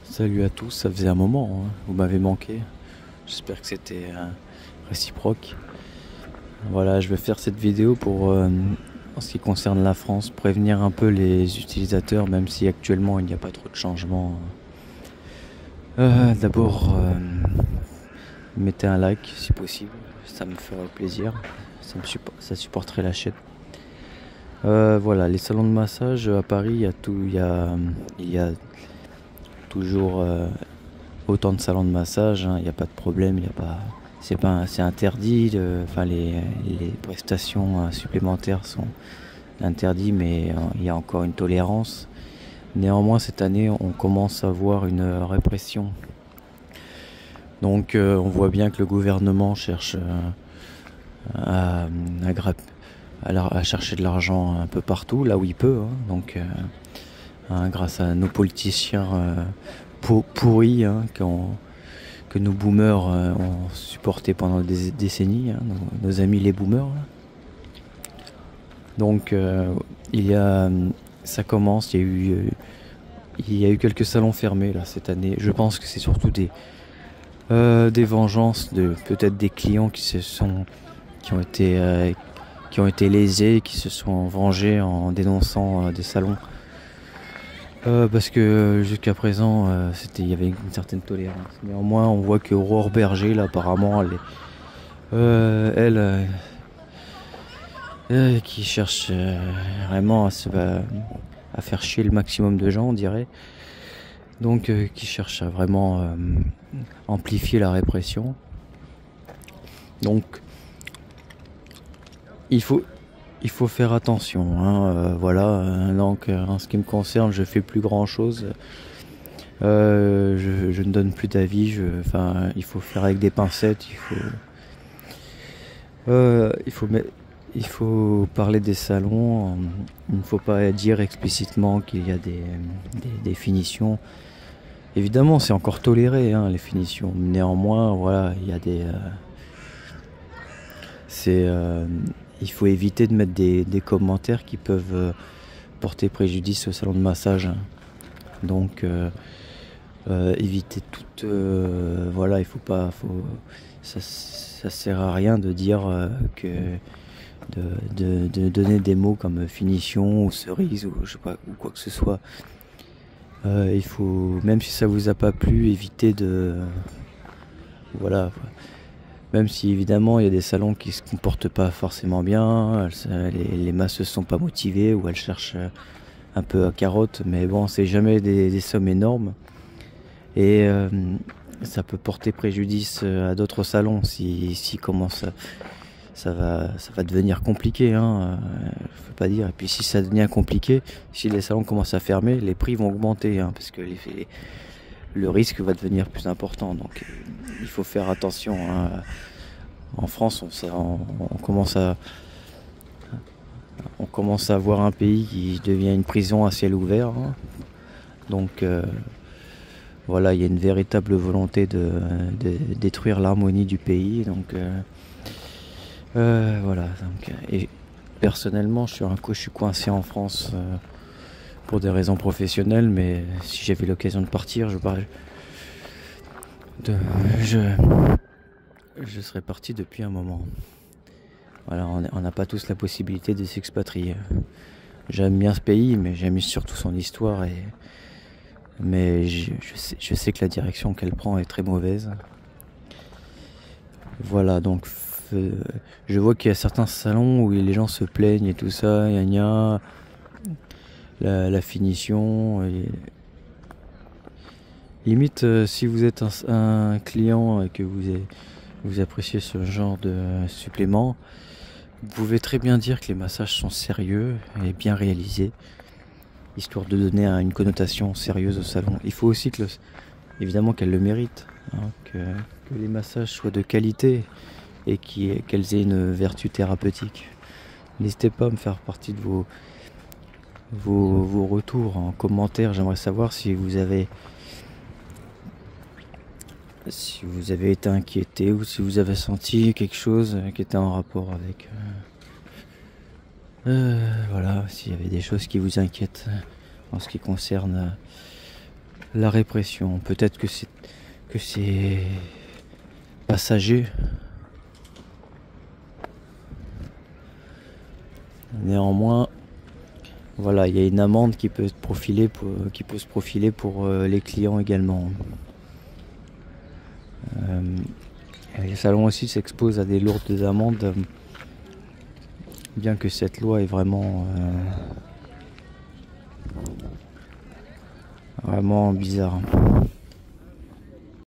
Salut à tous, ça faisait un moment, hein. Vous m'avez manqué. J'espère que c'était réciproque. Voilà, je vais faire cette vidéo pour, en ce qui concerne la France, prévenir un peu les utilisateurs, même si actuellement il n'y a pas trop de changements. D'abord, mettez un like si possible, ça me ferait plaisir, ça supporterait la chaîne. Voilà, les salons de massage à Paris, il y a toujours autant de salons de massage, hein, il n'y a pas de problème, il y a pas, c'est interdit, les prestations supplémentaires sont interdites, mais il y a encore une tolérance. Néanmoins, cette année, on commence à voir une répression. Donc, on voit bien que le gouvernement cherche à, à chercher de l'argent un peu partout, là où il peut. Hein. Donc, grâce à nos politiciens pourris, hein, que nos boomers ont supporté pendant des décennies, hein, nos amis les boomers. Là. Donc ça commence, il y a eu quelques salons fermés là cette année. Je pense que c'est surtout des vengeances de peut-être des clients qui ont été lésés, qui se sont vengés en dénonçant des salons. Parce que jusqu'à présent, il y avait une certaine tolérance. Néanmoins, on voit que Aurore Berger, là, apparemment, qui cherche vraiment à faire chier le maximum de gens, on dirait. Donc, qui cherche à vraiment amplifier la répression. Donc, il faut faire attention, hein, voilà. Donc, en ce qui me concerne, je fais plus grand chose. Je ne donne plus d'avis. Il faut faire avec des pincettes. Il faut parler des salons. Il ne faut pas dire explicitement qu'il y a des finitions. Évidemment, c'est encore toléré, hein, les finitions. Néanmoins, voilà, il y a il faut éviter de mettre des commentaires qui peuvent porter préjudice au salon de massage. Donc, éviter toute... voilà, il faut pas... ça sert à rien de dire de donner des mots comme finition ou cerise ou je sais pas, ou quoi que ce soit. Il faut, même si ça vous a pas plu, éviter de... Voilà. Même si évidemment il y a des salons qui se comportent pas forcément bien, les masseuses sont pas motivées ou elles cherchent un peu à carotte, mais bon, c'est jamais des sommes énormes et ça peut porter préjudice à d'autres salons si commence ça va devenir compliqué, hein, faut pas dire. Et puis si ça devient compliqué, si les salons commencent à fermer, les prix vont augmenter, hein, parce que le risque va devenir plus important. Donc il faut faire attention, hein. En France, on commence à voir un pays qui devient une prison à ciel ouvert, hein. Donc voilà, il y a une véritable volonté de détruire l'harmonie du pays. Donc voilà. Donc, et personnellement, je suis coincé en France pour des raisons professionnelles, mais si j'avais l'occasion de partir, je serais parti depuis un moment. Voilà, on n'a pas tous la possibilité de s'expatrier. J'aime bien ce pays, mais j'aime surtout son histoire. Mais je sais que la direction qu'elle prend est très mauvaise. Voilà, donc je vois qu'il y a certains salons où les gens se plaignent et tout ça, la finition. Limite, si vous êtes un client et que vous appréciez ce genre de supplément, vous pouvez très bien dire que les massages sont sérieux et bien réalisés, histoire de donner une connotation sérieuse au salon. Il faut aussi évidemment qu'elle le mérite, hein, que les massages soient de qualité et qu'elles aient une vertu thérapeutique. N'hésitez pas à me faire partie de vos retours en commentaire. J'aimerais savoir si vous avez été inquiété ou si vous avez senti quelque chose qui était en rapport avec... voilà, s'il y avait des choses qui vous inquiètent en ce qui concerne la répression. Peut-être que c'est passager. Néanmoins, voilà, il y a une amende qui peut se profiler pour les clients également. Les salons aussi s'exposent à des lourdes amendes, bien que cette loi est vraiment bizarre.